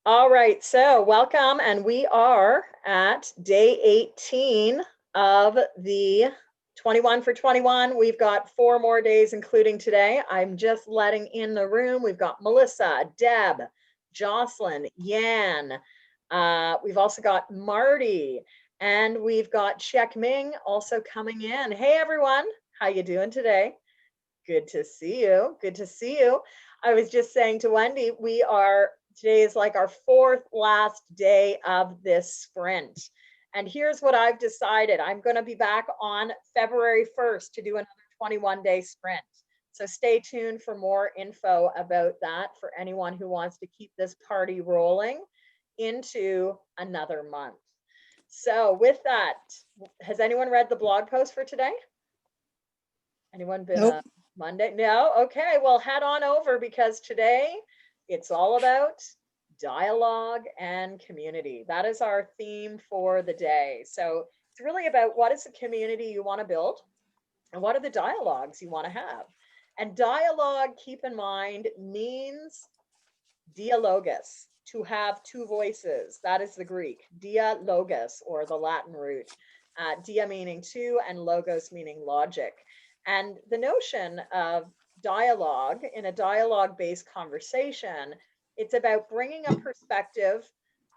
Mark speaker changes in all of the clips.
Speaker 1: All right, so welcome, and we are at day 18 of the 21 for 21. We've got 4 more days, including today. I'm just letting in the room. We've got Melissa, Deb, Jocelyn, Yan. We've also got Marty, and we've got Check Ming also coming in. Hey, everyone, how you doing today? Good to see you. Good to see you. I was just saying to Wendy, today is like our fourth last day of this sprint. And here's what I've decided. I'm going to be back on February 1st to do another 21-day sprint. So stay tuned for more info about that for anyone who wants to keep this party rolling into another month. So with that, has anyone read the blog post for today? Anyone been
Speaker 2: Nope.
Speaker 1: Monday? No? Okay, well, head on over because today it's all about dialogue and community. That is our theme for the day. So it's really about what is the community you want to build and what are the dialogues you want to have. And dialogue, keep in mind, means dialogus, to have two voices. That is the Greek, dialogus, or the Latin root. Dia meaning two and logos meaning logic. And the notion of dialogue in a dialogue-based conversation, it's about bringing a perspective,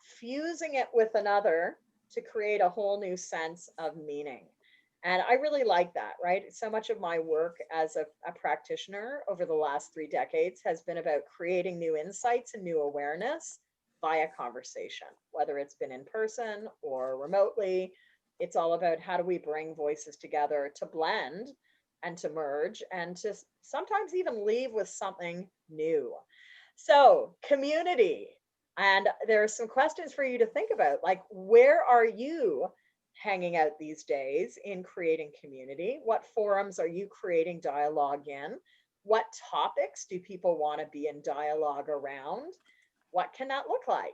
Speaker 1: fusing it with another to create a whole new sense of meaning. And I really like that, right? So much of my work as a practitioner over the last 3 decades has been about creating new insights and new awareness via conversation, whether it's been in person or remotely. It's all about how do we bring voices together to blend and to merge and to sometimes even leave with something new. So, community. And there are some questions for you to think about, like, where are you hanging out these days in creating community? What forums are you creating dialogue in? What topics do people want to be in dialogue around? What can that look like?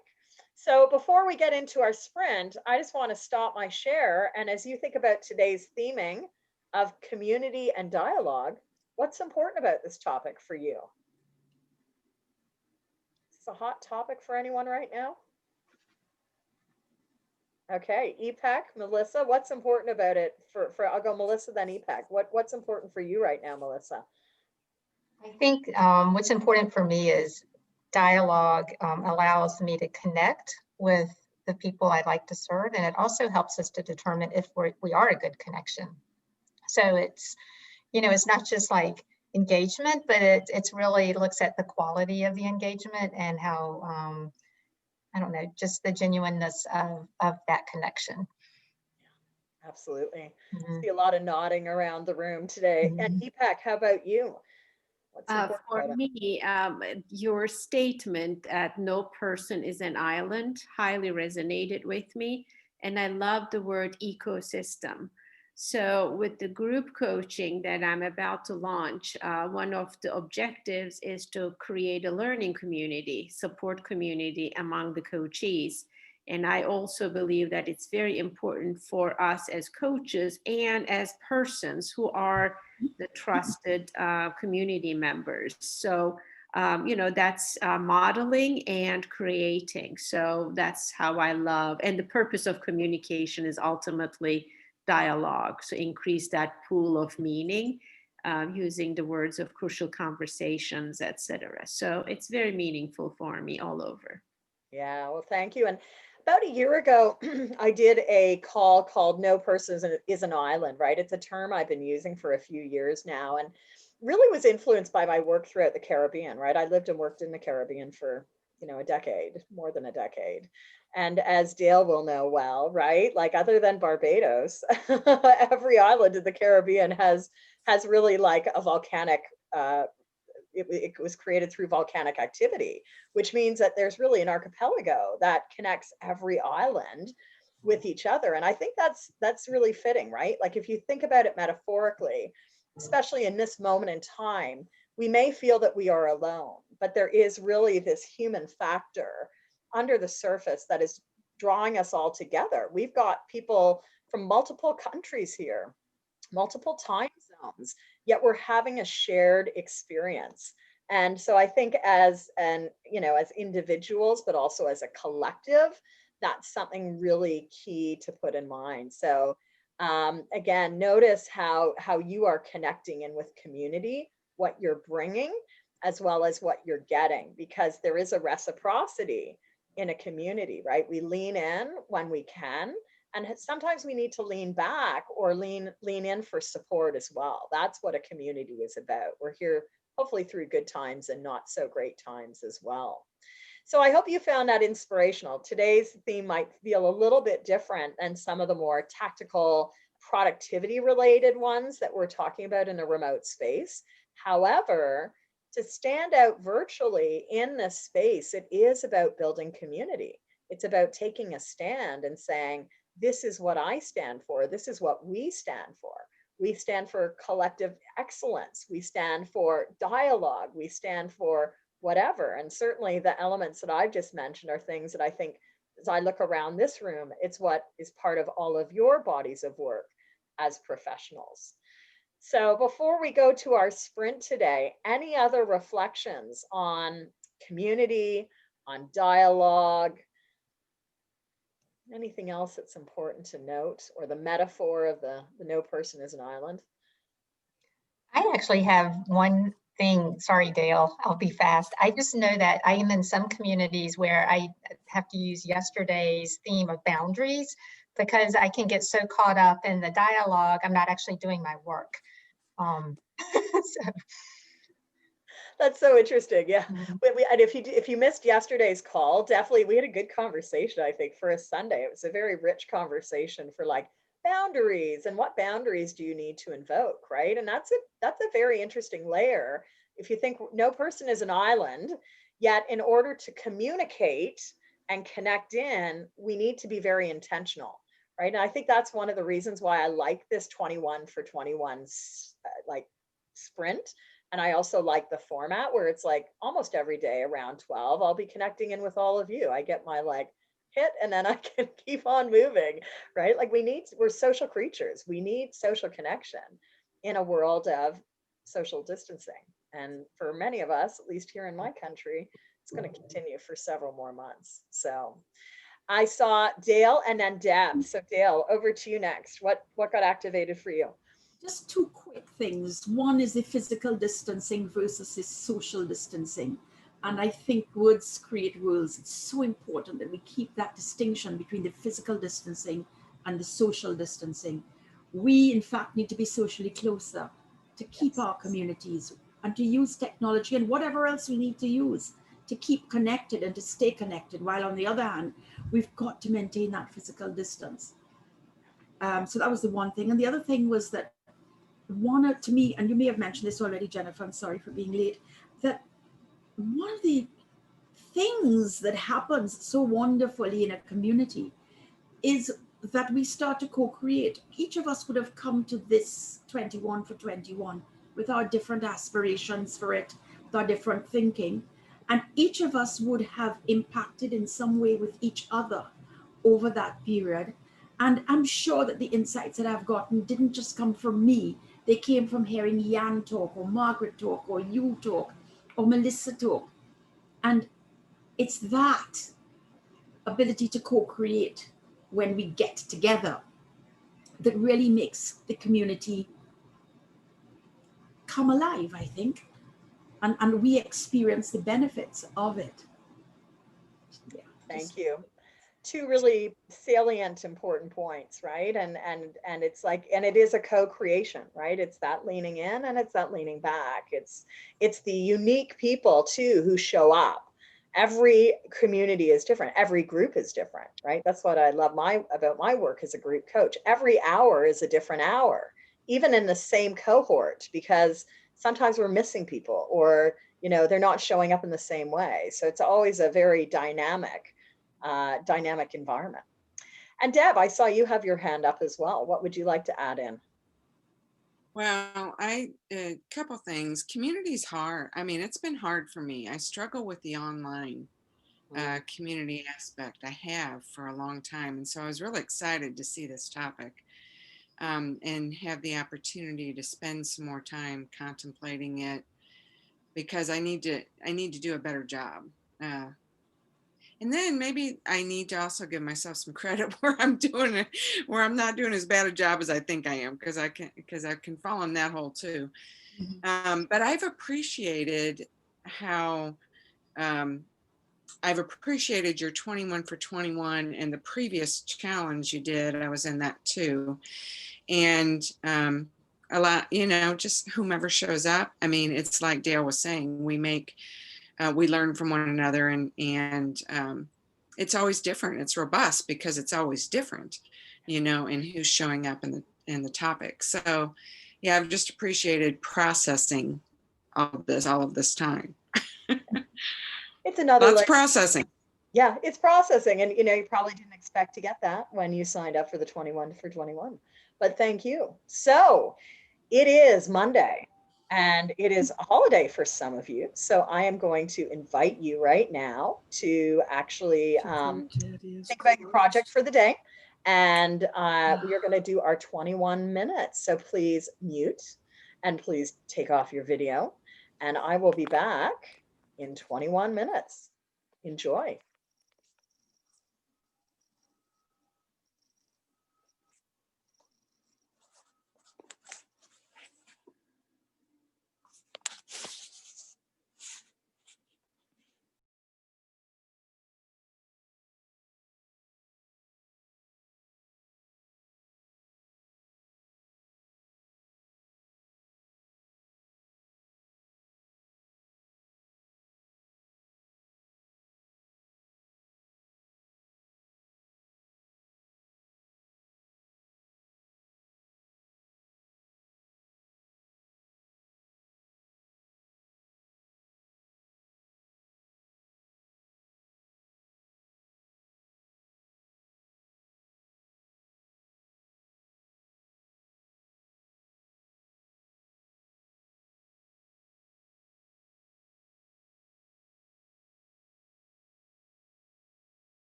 Speaker 1: So before we get into our sprint, I just want to stop my share. And as you think about today's theming of community and dialogue, what's important about this topic for you? Is this a hot topic for anyone right now? Okay, EPAC, Melissa, what's important about it for I'll go Melissa, then EPAC. What's important for you right now, Melissa?
Speaker 2: I think what's important for me is dialogue allows me to connect with the people I'd like to serve, and it also helps us to determine if we are a good connection. So it's not just like engagement, but it's really looks at the quality of the engagement and how I don't know, just the genuineness of that connection.
Speaker 1: Absolutely.
Speaker 2: Mhm.
Speaker 1: See a lot of nodding around the room today. And
Speaker 2: Mhm.
Speaker 1: EPAC, how about you? What's important
Speaker 3: For
Speaker 1: about it?
Speaker 3: me, your statement that no person is an island highly resonated with me. And I love the word ecosystem. So, with the group coaching that I'm about to launch, one of the objectives is to create a learning community, support community among the coachees. And I also believe that it's very important for us as coaches and as persons who are the trusted community members. So, that's modeling and creating. So that's how I love. And the purpose of communication is ultimately dialogue. So increase that pool of meaning using the words of crucial conversations, etc. So it's very meaningful for me all over.
Speaker 1: Yeah, well, thank you. And about a year ago, I did a call called No Person is an Island, right? It's a term I've been using for a few years now and really was influenced by my work throughout the Caribbean, right? I lived and worked in the Caribbean for, a decade, more than a decade. And as Dale will know well, right? Like other than Barbados, every island in the Caribbean has really like a volcanic it was created through volcanic activity, which means that there's really an archipelago that connects every island with each other. And I think that's really fitting, right? Like if you think about it metaphorically, especially in this moment in time, we may feel that we are alone, but there is really this human factor under the surface that is drawing us all together. We've got people from multiple countries here, multiple time zones, yet we're having a shared experience. And so I think as as individuals, but also as a collective, that's something really key to put in mind. So again, notice how you are connecting in with community, what you're bringing, as well as what you're getting, because there is a reciprocity in a community, right? We lean in when we can, and sometimes we need to lean back or lean in for support as well. That's what a community is about. We're here hopefully through good times and not so great times as well. So I hope you found that inspirational. Today's theme might feel a little bit different than some of the more tactical productivity related ones that we're talking about in a remote space. However, to stand out virtually in this space, it is about building community. It's about taking a stand and saying, this is what I stand for. This is what we stand for. We stand for collective excellence. We stand for dialogue. We stand for whatever. And certainly the elements that I've just mentioned are things that I think, as I look around this room, it's what is part of all of your bodies of work as professionals. So before we go to our sprint today, any other reflections on community, on dialogue, anything else that's important to note, or the metaphor of the no person is an island?
Speaker 2: I actually have one thing. Sorry, Dale, I'll be fast. I just know that I am in some communities where I have to use yesterday's theme of boundaries because I can get so caught up in the dialogue, I'm not actually doing my work. So,
Speaker 1: That's so interesting. Yeah.
Speaker 2: mhm.
Speaker 1: And if you missed yesterday's call, definitely we had a good conversation, I think, for a Sunday. It was a very rich conversation for like boundaries and what boundaries do you need to invoke, right? And that's a very interesting layer. If you think no person is an island, yet in order to communicate and connect in, we need to be very intentional, right? And I think that's one of the reasons why I like this 21 for 21 like sprint. And I also like the format where it's like almost every day around 12, I'll be connecting in with all of you. I get my like hit and then I can keep on moving, right? Like we're social creatures. We need social connection in a world of social distancing. And for many of us, at least here in my country, it's going to continue for several more months. So I saw Dale and then Deb. So Dale, over to you next. What got activated for you?
Speaker 4: Just two quick things. One is the physical distancing versus the social distancing. And I think words create rules. It's so important that we keep that distinction between the physical distancing and the social distancing. We, in fact, need to be socially closer to keep our communities and to use technology and whatever else we need to use to keep connected and to stay connected. While on the other hand, we've got to maintain that physical distance. So that was the one thing. And the other thing was that one to me, and you may have mentioned this already, Jennifer, I'm sorry for being late, that one of the things that happens so wonderfully in a community is that we start to co-create. Each of us would have come to this 21 for 21 with our different aspirations for it, with our different thinking, and each of us would have impacted in some way with each other over that period. And I'm sure that the insights that I've gotten didn't just come from me. They came from hearing Jan talk, or Margaret talk, or you talk, or Melissa talk. And it's that ability to co-create when we get together that really makes the community come alive, I think. And we experience the benefits of it.
Speaker 1: Yeah, thank you. Two really salient important points, right? And it's like, and it is a co-creation, right? It's that leaning in and it's that leaning back. It's the unique people too who show up. Every community is different, every group is different, right? That's what I love about my work as a group coach. Every hour is a different hour, even in the same cohort, because sometimes we're missing people, or they're not showing up in the same way. So it's always a very dynamic environment. And Deb, I saw you have your hand up as well. What would you like to add in?
Speaker 5: Well, a couple things. Community's hard. I mean, it's been hard for me. I struggle with the online community aspect. I have for a long time. And so I was really excited to see this topic and have the opportunity to spend some more time contemplating it. because I need to do a better job. And then maybe I need to also give myself some credit where I'm not doing as bad a job as I think I am, because I can fall in that hole too. But I've appreciated how I've appreciated your 21 for 21 and the previous challenge you did. I was in that too. And a lot, just whomever shows up. I mean, it's like Dale was saying, we learn from one another, and it's always different. It's robust because it's always different, and who's showing up in the topic. So yeah, I've just appreciated processing all of this time.
Speaker 1: It's another
Speaker 5: Lots
Speaker 1: layer.
Speaker 5: of processing.
Speaker 1: Yeah, it's processing. And you probably didn't expect to get that when you signed up for the 21 for 21. But thank you. So it is Monday and it is a holiday for some of you. So I am going to invite you right now to actually think about your project for the day. And we are going to do our 21 minutes. So please mute and please take off your video. And I will be back in 21 minutes. Enjoy.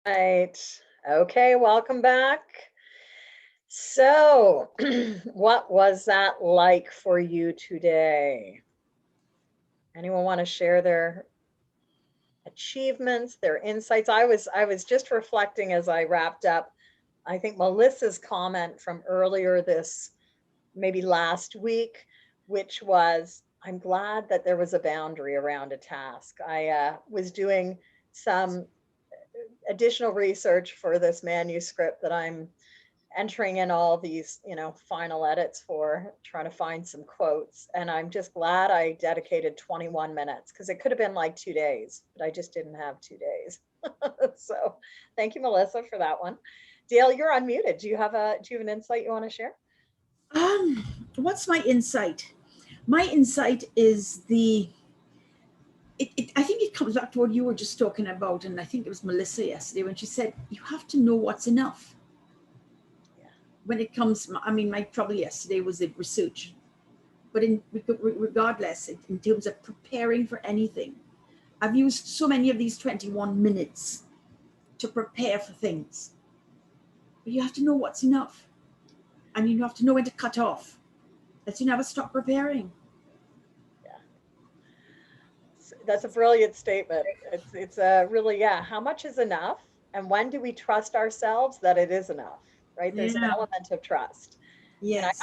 Speaker 1: Right. Okay, welcome back. So, what was that like for you today? Anyone want to share their achievements, their insights? I was just reflecting as I wrapped up. I think Melissa's comment from earlier this maybe last week, which was, I'm glad that there was a boundary around a task. I was doing some additional research for this manuscript that I'm entering in all these, final edits for, trying to find some quotes. And I'm just glad I dedicated 21 minutes, because it could have been like 2 days, but I just didn't have 2 days. So thank you, Melissa, for that one. Dale, you're unmuted. Do you have an insight you want to share?
Speaker 4: What's my insight? My insight is I think it comes back to what you were just talking about, and I think it was Melissa yesterday when she said you have to know what's enough.
Speaker 1: Yeah.
Speaker 4: When it comes, I mean, my trouble yesterday was the research, but regardless, in terms of preparing for anything, I've used so many of these 21 minutes to prepare for things. But you have to know what's enough, and you have to know when to cut off. That you never stop preparing.
Speaker 1: That's a brilliant statement. It's a really, yeah, how much is enough? And when do we trust ourselves that it is enough, right? There's an
Speaker 4: Yeah.
Speaker 1: element of trust. And
Speaker 4: Yes.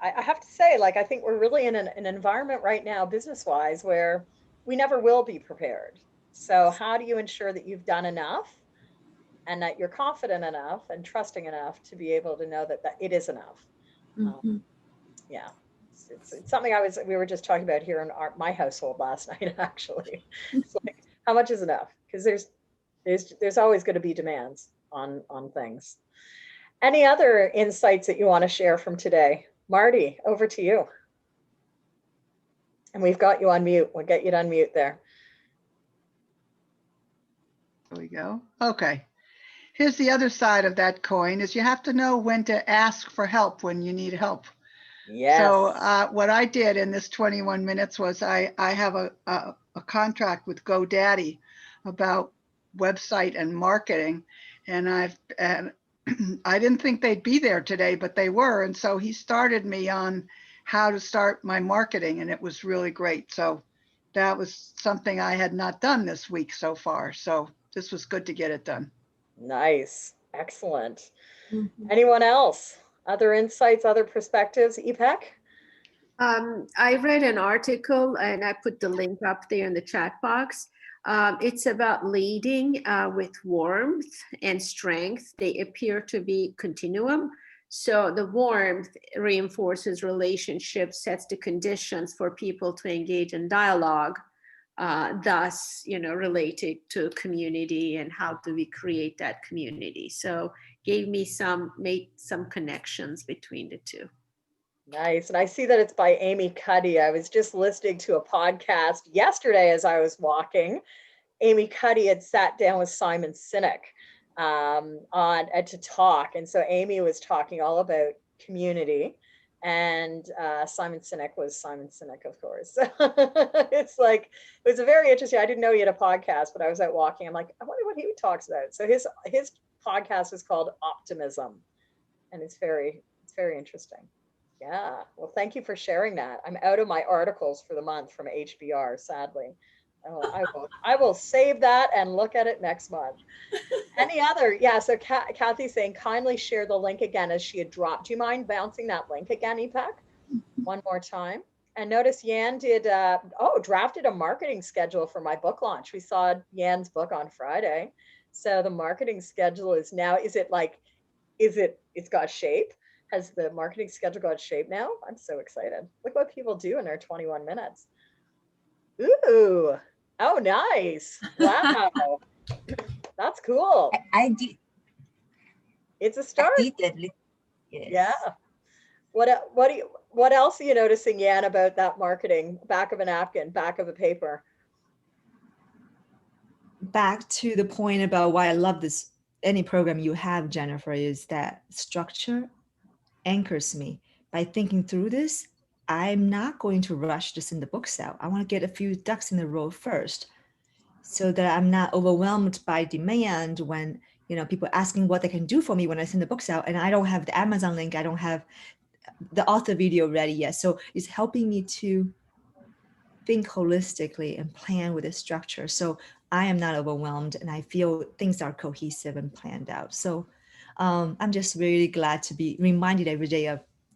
Speaker 1: I have to say, like, I think we're really in an environment right now, business-wise, where we never will be prepared. So how do you ensure that you've done enough and that you're confident enough and trusting enough to be able to know that it is enough?
Speaker 4: Mm-hmm.
Speaker 1: Yeah. It's something we were just talking about here in my household last night, actually. It's like, how much is enough? Because there's always going to be demands on things. Any other insights that you want to share from today? Marty, over to you. And we've got you on mute. We'll get you to unmute there.
Speaker 6: There we go. Okay. Here's the other side of that coin is you have to know when to ask for help when you need help.
Speaker 1: Yes.
Speaker 6: So what I did in this 21 minutes was I have a contract with GoDaddy about website and marketing. And I didn't think they'd be there today, but they were. And so he started me on how to start my marketing, and it was really great. So that was something I had not done this week so far. So this was good to get it done.
Speaker 1: Nice. Excellent.
Speaker 4: Mm-hmm.
Speaker 1: Anyone else? Other insights, other perspectives? EPEC?
Speaker 3: I read an article and I put the link up there in the chat box. It's about leading with warmth and strength. They appear to be continuum. So the warmth reinforces relationships, sets the conditions for people to engage in dialogue, thus, related to community and how do we create that community. So made some connections between the two.
Speaker 1: Nice. And I see that it's by Amy Cuddy. I was just listening to a podcast yesterday as I was walking. Amy Cuddy had sat down with Simon Sinek to talk. And so Amy was talking all about community. And Simon Sinek was Simon Sinek, of course. It's like, it was a very interesting, I didn't know he had a podcast, but I was out walking. I'm like, I wonder what he talks about. So his podcast is called Optimism. And it's very interesting. Yeah. Well, thank you for sharing that. I'm out of my articles for the month from HBR, sadly. I will save that and look at it next month. Any other? Yeah. So Kathy's saying, kindly share the link again as she had dropped. Do you mind bouncing that link again, EPEC? One more time. And notice Yan drafted a marketing schedule for my book launch. We saw Yan's book on Friday. So the marketing schedule is now, it's got shape? Has the marketing schedule got shape now? I'm so excited. Look what people do in their 21 minutes. Ooh. Oh, nice. Wow. That's cool.
Speaker 7: I did.
Speaker 1: It's a start.
Speaker 7: I did. Yes.
Speaker 1: Yeah. What else are you noticing, Yan, about that marketing? Back of a napkin, back of a paper.
Speaker 7: Back to the point about why I love this, any program you have, Jennifer, is that structure anchors me. By thinking through this, I'm not going to rush this in the book sale. I want to get a few ducks in a row first so that I'm not overwhelmed by demand when people asking what they can do for me when I send the books out, and I don't have the Amazon link. I don't have the author video ready yet. So it's helping me to think holistically and plan with a structure. So I am not overwhelmed, and I feel things are cohesive and planned out. So I'm just really glad to be reminded every day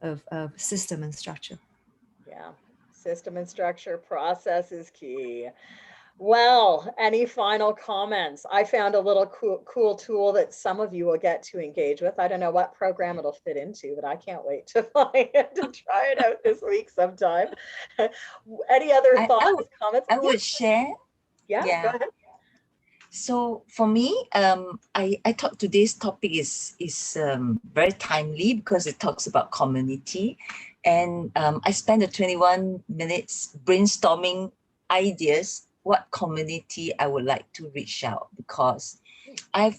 Speaker 7: of system and structure.
Speaker 1: Yeah. System and structure, process is key. Well, any final comments? I found a little cool tool that some of you will get to engage with. I don't know what program it'll fit into, but I can't wait to find it to try it out this week sometime. Any other thoughts, comments?
Speaker 8: I would share.
Speaker 1: Yeah, go
Speaker 8: Yeah.
Speaker 1: ahead.
Speaker 8: So for me, I thought today's topic is very timely because it talks about community, and I spent the 21 minutes brainstorming ideas what community I would like to reach out, because I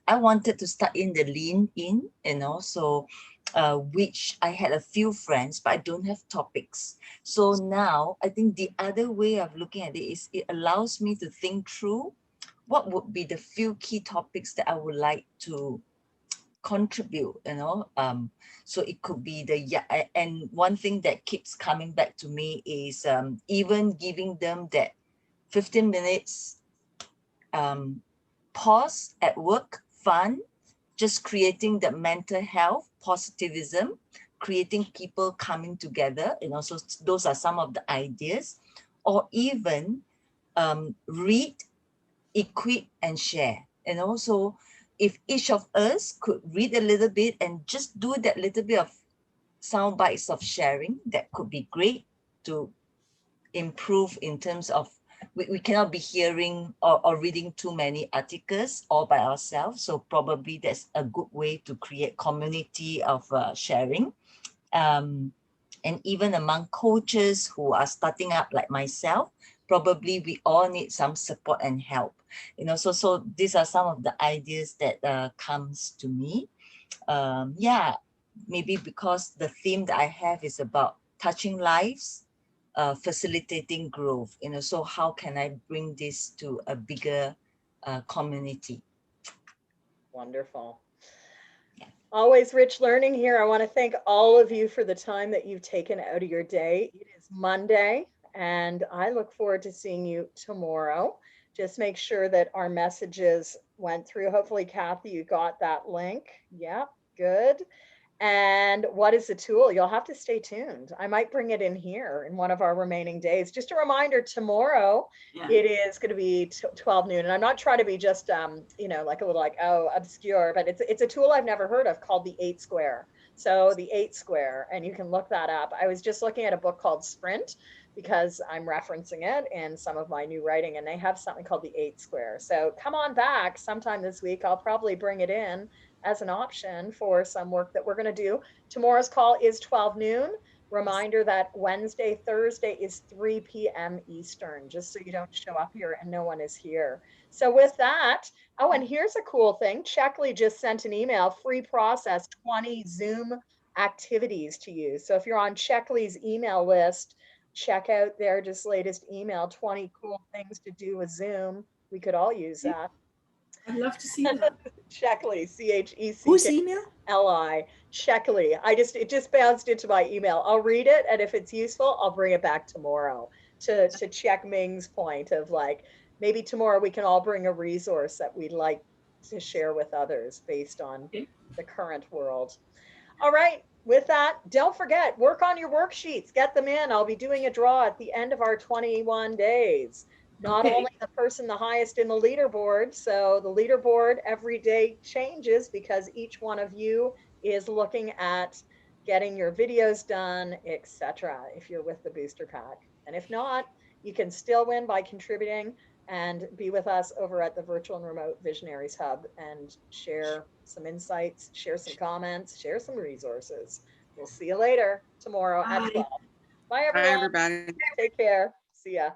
Speaker 8: wanted to start in the lean in, so which I had a few friends, but I don't have topics. So now I think the other way of looking at it is it allows me to think through what would be the few key topics that I would like to contribute, so it could be and one thing that keeps coming back to me is even giving them that 15 minutes pause at work, fun, just creating the mental health, positivism, creating people coming together, so those are some of the ideas. Or even read, equip, and share. And also, if each of us could read a little bit and just do that little bit of sound bites of sharing, that could be great to improve in terms of we cannot be hearing or reading too many articles all by ourselves. So probably that's a good way to create community of sharing. And even among coaches who are starting up like myself, probably we all need some support and help. So these are some of the ideas that comes to me. Maybe because the theme that I have is about touching lives, facilitating growth. So how can I bring this to a bigger community?
Speaker 1: Wonderful. Always rich learning here. I want to thank all of you for the time that you've taken out of your day. It is Monday, and I look forward to seeing you tomorrow. Just make sure that our messages went through. Hopefully, Kathy, you got that link. Yeah, good. And what is the tool? You'll have to stay tuned. I might bring it in here in one of our remaining days. Just a reminder, tomorrow it is going to be 12 noon. And I'm not trying to be just, like a little obscure, but it's a tool I've never heard of called the 8 square. So the 8 square, and you can look that up. I was just looking at a book called Sprint because I'm referencing it in some of my new writing, and they have something called the 8 square. So come on back sometime this week. I'll probably bring it in as an option for some work that we're going to do. Tomorrow's call is 12 noon. Reminder that Wednesday, Thursday is 3 p.m. Eastern, just so you don't show up here and no one is here. So with that, and here's a cool thing. Checkley just sent an email, free process, 20 Zoom activities to use. So if you're on Checkley's email list, check out their just latest email, 20 cool things to do with Zoom. We could all use that.
Speaker 4: I'd love to see that.
Speaker 1: Checkley, Checkli.
Speaker 7: Whose email?
Speaker 1: Checkley. It just bounced into my email. I'll read it, and if it's useful, I'll bring it back tomorrow to check Ming's point of maybe tomorrow we can all bring a resource that we'd like to share with others based on the current world. All right. With that, don't forget, work on your worksheets. Get them in. I'll be doing a draw at the end of our 21 days. Not only the person the highest in the leaderboard, so the leaderboard every day changes because each one of you is looking at getting your videos done, etc. if you're with the booster pack. And if not, you can still win by contributing and be with us over at the Virtual and Remote Visionaries Hub and share some insights, share some comments, share some resources. We'll see you later tomorrow at 12. Bye, everyone.
Speaker 5: Bye, everybody.
Speaker 1: Take care. See ya.